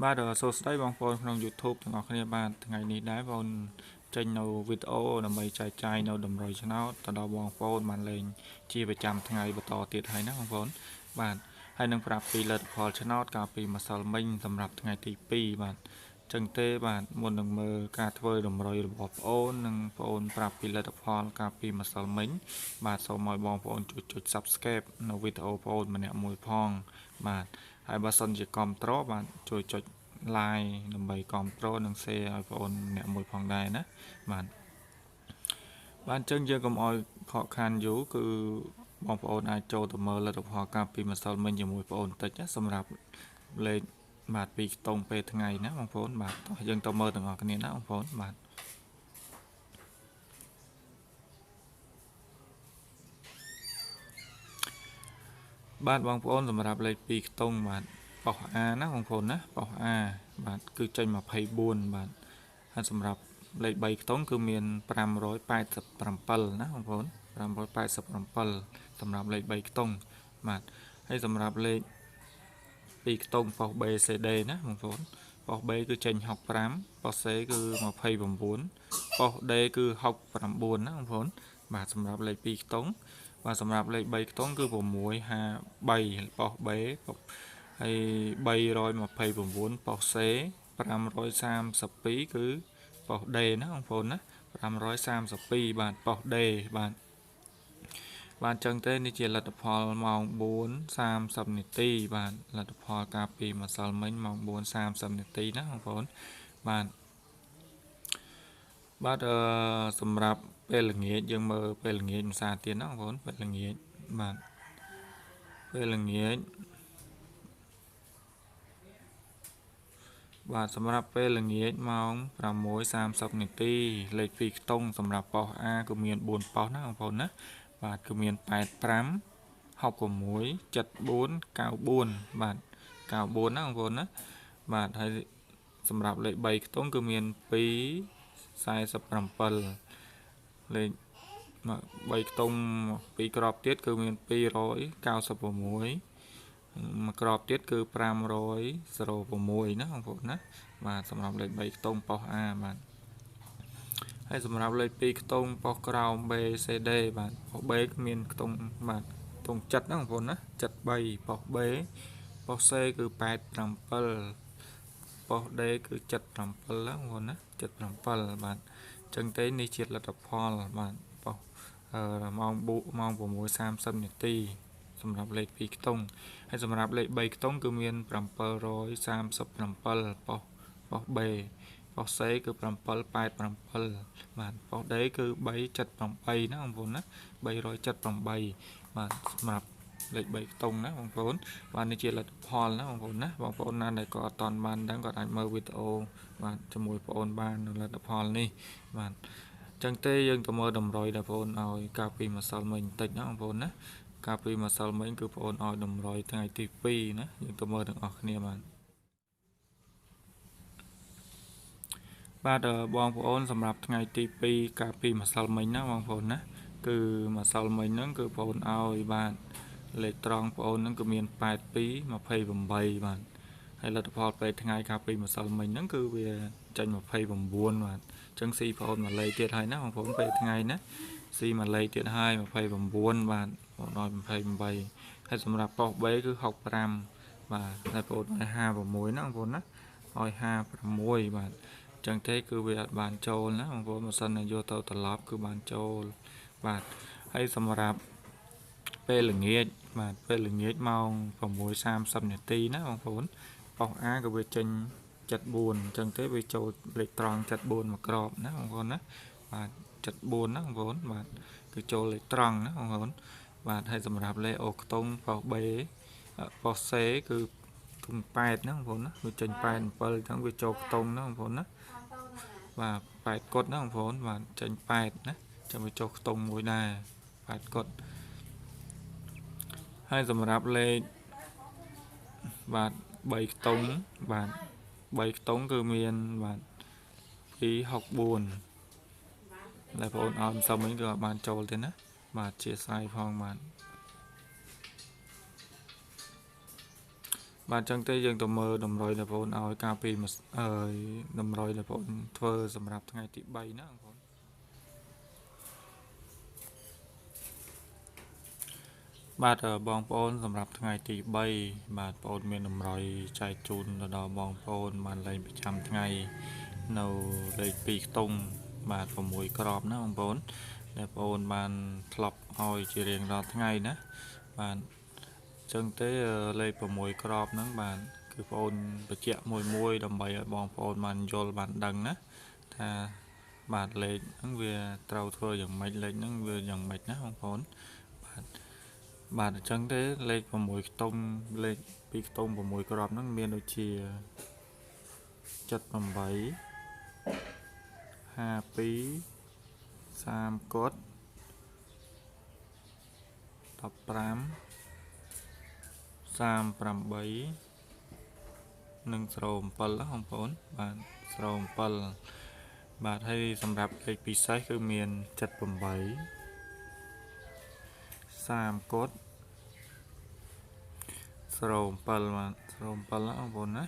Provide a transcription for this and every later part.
បាទសួស្តីបងប្អូនក្នុង YouTube ទាំងអស់គ្នាបាទថ្ងៃនេះដែរបងចេញនៅវីដេអូដើម្បីចែកចាយនៅតម្រុយឆ្នោតទៅដល់បងប្អូនបានលេងជាប្រចាំថ្ងៃបន្តទៀតហើយណាបងប្អូនបាទហើយនឹងប្រាប់ពីលទ្ធផលឆ្នោតកាលពីម្សិលមិញសម្រាប់ថ្ងៃទី2បាទចឹងទេបាទមុននឹងមើលការធ្វើតម្រុយរបស់បងប្អូននិងបងប្អូនប្រាប់ពីលទ្ធផលកាលពីម្សិលមិញបាទសូមឲ្យបងប្អូនជួយ Subscribe នៅវីដេអូបងប្អូនម្នាក់មួយផងបាទហើយបើសិនជាគាំទ្របាទជួយចុច like ដើម្បីគាំទ្រនិង share ឲ្យបងប្អូនអ្នកមួយផងដែរណាបាទអញ្ចឹងយើងកុំឲ្យខកខានយូរគឺបងប្អូនអាចចូលទៅមើលលទ្ធផលកាលពីម្សិលមិញជាមួយបងប្អូនបន្តិចណាសម្រាប់លេខបាទពីខ្ទង់ពេលថ្ងៃណាបងប្អូនបាទយើងទៅមើលទាំងអស់គ្នាណាបងប្អូនបាទបងប្អូនសម្រាប់លេខ2ខ្ទង់បាទប៉ុស A ណាបងប្អូនណាប៉ុស A បាទគឺចេញ24បាទហើយសម្រាប់លេខ3ខ្ទង់គឺមាន587ណាបងប្អូន587សម្រាប់លេខ3ខ្ទង់បាទហើយសម្រាប់លេខ2ខ្ទង់ប៉ុស BCD ណាបងប្អូនប៉ុស B គឺចេញ65ប៉ុស C គឺ29ប៉ុស D គឺ69ណាបងប្អូនបាទសម្រាប់លេខ2ខ្ទង់បាទសម្រាប់លេខ3ខ្ទង់គឺ653ប៉ុស B ហើយ329ប៉ុស C 532គឺប៉ុស D ណាបងប្អូនណា532បាទប៉ុស D បាទចឹងទេនេះជាលទ្ធផលម៉ោង 4:30 នាទីបាទលទ្ធផលកាលពីម្សិលមិញម៉ោង 4:30 នាទីណាបងប្អូនបាទសម្រាប់ពេលល្ងាចយើងមើលពេលល្ងាចម្សិលទៀតណាបងប្អូនពេលល្ងាចបាទពេលល្ងាចបាទសម្រាប់ពេលល្ងាចម៉ោង 6:30 នាទីលេខ2ខ្ទង់សម្រាប់ប៉ុស A គឺមាន4ប៉ុសណាបងប្អូនណាបាទគឺមាន85 66 74 94បាទ94ណាបងប្អូនណាបាទហើយសម្រាប់លេខ3ខ្ទង់គឺមាន2 47លេខ3ខ្ទង់2ក្របទៀតគឺមាន296មួយក្របទៀតគឺ506ណាបងប្អូនណាបាទសម្រាប់លេខ3ខ្ទង់ប៉ុស A បាទហើយសម្រាប់លេខ2ខ្ទង់ប៉ុសក្រោម BCD បាទប៉ុស B គឺមានខ្ទង់បាទខ្ទង់7ណាបងប្អូនណា73ប៉ុស B ប៉ុស C គឺ87ប៉ុស D គឺ77ណាបងប្អូនណា77បាទអញ្ចឹងទេនេះជាលទ្ធផលបាទប៉ុសម៉ោង 6:30 នាទីសម្រាប់លេខ2ខ្ទង់ហើយសម្រាប់លេខ3ខ្ទង់គឺមាន737ប៉ុស B ប៉ុស C គឺ787បាទប៉ុស D គឺ378ណាបងប្អូនណា378បាទសម្រាប់លេខ3ខ្ទង់ណាបងប្អូនបាទនេះជាលទ្ធផលណាបងប្អូនណាបងប្អូនណាដែលក៏អត់ទាន់បានដឹងក៏អាចមើលវីដេអូបាទជាមួយបងប្អូនបាននៅលទ្ធផលនេះបាទចឹងទេយើងទៅមើលតម្រុយដល់បងប្អូនឲ្យកាលពីម្សិលមិញបន្តិចណាបងប្អូនណាកាលពីម្សិលមិញគឺបងប្អូនឲ្យតម្រុយថ្ងៃទី2ណាយើងទៅមើលទាំងអស់គ្នាបាទបងប្អូនសម្រាប់ថ្ងៃទី2កាលពីម្សិលមិញណាបងប្អូនណាគឺម្សិលមិញហ្នឹងគឺបងប្អូនឲ្យបាទលេខត្រង់បងប្អូនហ្នឹងគឺមាន82 28បាទហើយលទ្ធផលពេលថ្ងៃកាលពីម្សិលមិញហ្នឹងគឺវាចេញ29បាទអញ្ចឹងស៊ីបងប្អូនមួយលេខទៀតហើយណាបងប្អូនពេលថ្ងៃណាស៊ីមួយលេខទៀតហើយ29បាទបងប្អូនឲ្យ28ហើយសម្រាប់ប៉ុស B គឺ65បាទហើយបងប្អូនឲ្យ56ណាបងប្អូនណាឲ្យ56បាទចឹងទេគឺវាអត់បានចូលណាបងប្អូនបើសិនយកទៅត្រឡប់គឺបានចូលបាទហើយសម្រាប់ពេលល្ងាចបាទពេលល្ងាចម៉ោង 6:30 នាទីណាបងប្អូនប៉ុស A ក៏វាចេញ74អញ្ចឹងទេវាចូលលេខត្រង់74មួយក្របណាបងប្អូនណាបាទ74ណាបងប្អូនបាទគឺចូលលេខត្រង់ណាបងប្អូនបាទហើយសម្រាប់លេខអូខ្ទង់ប៉ុស B ប៉ុស C គឺ8ណាបងប្អូនណាវាចេញ87អញ្ចឹងវាចូលខ្ទង់ណាបងប្អូនណាបាទ8កុដណាបងប្អូនបាទចេញ8ណាចាំវាចុះខ្ទង់មួយដែរ8កុដហើយសម្រាប់លេខបាទ3ខ្ទង់បាទ3ខ្ទង់គឺមានបាទ264ដែលបងប្អូនអត់សមវិញគឺអត់បានចូលទេណាបាទជាស្រ័យផងបាទ បាទចឹងទេយើងទៅមើលតម្រុយដែលបងប្អូនឲ្យការពីតម្រុយដែលបងប្អូនធ្វើសម្រាប់ថ្ងៃទី3ណាបងប្អូនបាទបងប្អូនសម្រាប់ថ្ងៃទី3បាទបងប្អូនមានតម្រុយចែកជូនទៅដល់បងប្អូនបានលេងប្រចាំថ្ងៃនៅលេខ2ខ្ទង់បាទ6ក្របណាបងប្អូនដែលបងប្អូនបានធ្លាប់ឲ្យជារៀងរាល់ថ្ងៃណាបាទចឹងទេលេខ6ក្របហ្នឹងបាទគឺបងប្អូនបញ្ជាក់មួយដើម្បីឲ្យបងប្អូនបានយល់បានដឹងណាថាបាទលេខហ្នឹងវាត្រូវធ្វើយ៉ាងម៉េចលេខហ្នឹងវាយ៉ាងម៉េចណាបងប្អូនបាទអញ្ចឹងទេលេខ6ខ្ទង់លេខ2ខ្ទង់6ក្របហ្នឹងមានដូចជា78 52 30កត់15 38និង07បងប្អូនបាទ07បាទហើយសម្រាប់លេខពិសេសគឺមាន78 30កត់07បាទ07ណាបងប្អូនណា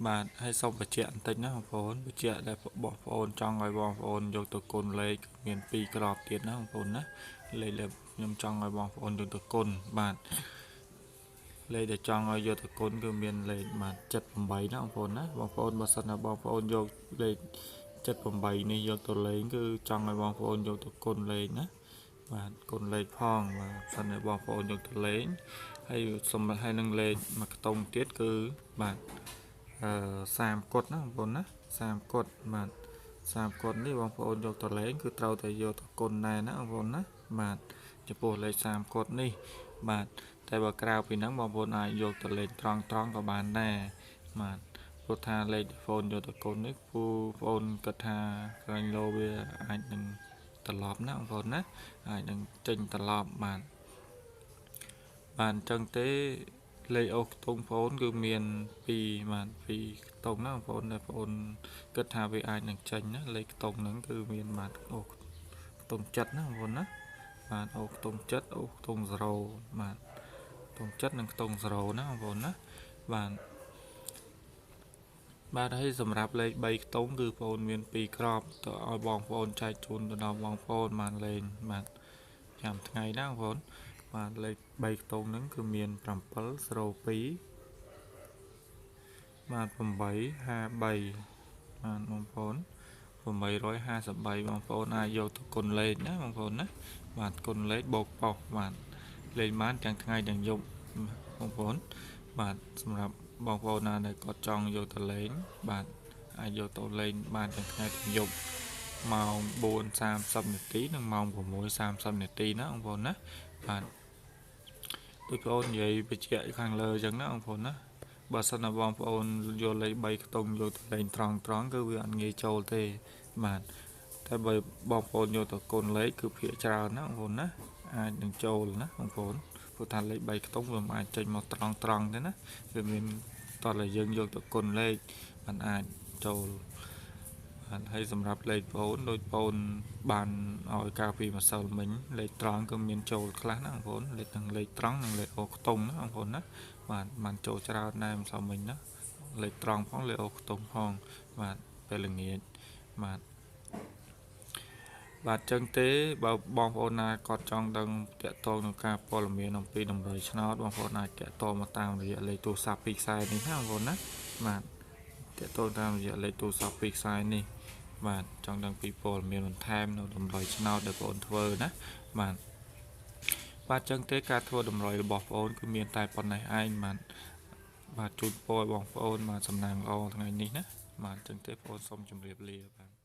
បាទហើយសូមបញ្ជាក់បន្តិចណាបងប្អូនបញ្ជាក់ដែលបងប្អូនចង់ឲ្យបងប្អូនយកទៅគុណលេខមាន2ក្របទៀតណាបងប្អូនណាលេខដែលខ្ញុំចង់ឲ្យបងប្អូនយកទៅគុណបាទលេខដែលចង់ឲ្យយកទៅគុណគឺមានលេខបាទ78ណាបងប្អូនណាបងប្អូនបើសិនណាបងប្អូនយកលេខ78នេះយកទៅលេងគឺចង់ឲ្យបងប្អូនយកទៅគុណលេខណាបាទគុណលេខផងបាទសិនតែបងប្អូនយកទៅលេងហើយសម្រាប់ឲ្យនឹងលេខមួយខ្ទង់ទៀតគឺបាទ30កត់ណាបងប្អូនណា30កត់បាទ30កត់នេះបងប្អូនយកទៅលេងគឺត្រូវតែយកទៅគុណដែរណាបងប្អូនណាបាទចំពោះលេខ30កត់នេះបាទតែបើក្រៅពីហ្នឹងបងប្អូនអាចយកទៅលេខត្រង់ក៏បានដែរបាទព្រោះថាលេខហ្វូនយកទៅគុណនេះបងប្អូនគិតថាក្រែងលោវាអាចនឹងត្រឡប់ណាបងប្អូនណាអាចនឹងចេញត្រឡប់បាទអញ្ចឹងទេលេខអូសខ្ទង់បងប្អូនគឺមាន2បាទ2ខ្ទង់ណាបងប្អូនដែលបងប្អូនគិតថាវាអាចនឹងចេញណាលេខខ្ទង់ហ្នឹងគឺមានបាទអូសខ្ទង់7ណាបងប្អូនណាបាទអូសខ្ទង់7អូសខ្ទង់0បាទខ្ទង់7និងខ្ទង់0ណាបងប្អូនណាបាទហើយសម្រាប់លេខ3ខ្ទង់គឺបងប្អូនមាន2ក្របទៅឲ្យបងប្អូនចែកជូនទៅដល់បងប្អូនបានលេងបាទចាំថ្ងៃណាបងប្អូនបាទលេខ3ខ្ទង់ហ្នឹងគឺមាន702បាទ853បាទបងប្អូន853បងប្អូនអាចយកទៅគុណលេខណាបងប្អូនណាបាទគុណលេខបូកប៉ុសបាទលេខបានទាំងថ្ងៃទាំងយប់បងប្អូនបាទសម្រាប់បងប្អូនណាដែលគាត់ចង់យកទៅលេងបាទអាចយកទៅលេងបានទាំងថ្ងៃទាំងយប់ម៉ោង 4:30 នាទីនិងម៉ោង 6:30 នាទីណាបងប្អូនណាបាទដូចបងប្អូននិយាយបញ្ជាក់ខាងលើអញ្ចឹងណាបងប្អូនណាបើសិនណាបងប្អូនយកលេខ3ខ្ទង់យកទៅលេងត្រង់គឺវាអត់ងាយចូលទេបាទតែបើបងប្អូនយកទៅគុណលេខគឺភាគច្រើនណាបងប្អូនណាអាចនឹងចូលណាបងប្អូនព្រោះថាលេខ3ខ្ទង់វាមិនអាចចេញមកត្រង់ទេណាវាមានតោះតែយើងយកទៅគុណលេខมันអាចចូលបាទហើយសម្រាប់លេខបងប្អូនដូចបងប្អូនបានឲ្យការពីម្សិលមិញលេខត្រង់គឺមានចូលខ្លះណាបងប្អូនលេខទាំងលេខត្រង់និងលេខអូខ្ទង់ណាបងប្អូនណាបាទបានចូលច្រើនដែរម្សិលមិញណាលេខត្រង់ផងលេខអូខ្ទង់ផងបាទពេលល្ងាចបាទចឹងទេបើបងប្អូនណាគាត់ចង់ដឹងតាក់ទងនឹងការព័ត៌មានអំពីតម្រុយឆ្នោតបងប្អូនអាចតាក់ទងមកតាមរយៈលេខទូរស័ព្ទពីខ្សែនេះណាបងប្អូនណាបាទតាក់ទងតាមរយៈលេខទូរស័ព្ទពីខ្សែនេះបាទចង់ដឹងពីព័ត៌មានបន្ថែមនៅតម្រុយឆ្នោតដែលបងប្អូនធ្វើណាបាទចឹងទេការធ្វើតម្រុយរបស់បងប្អូនគឺមានតែប៉ុណ្ណេះឯងបាទជូនពរបងប្អូនបាទសំណាងល្អថ្ងៃនេះណាបាទចឹងទេបងប្អូនសូមជម្រាបលាបាទ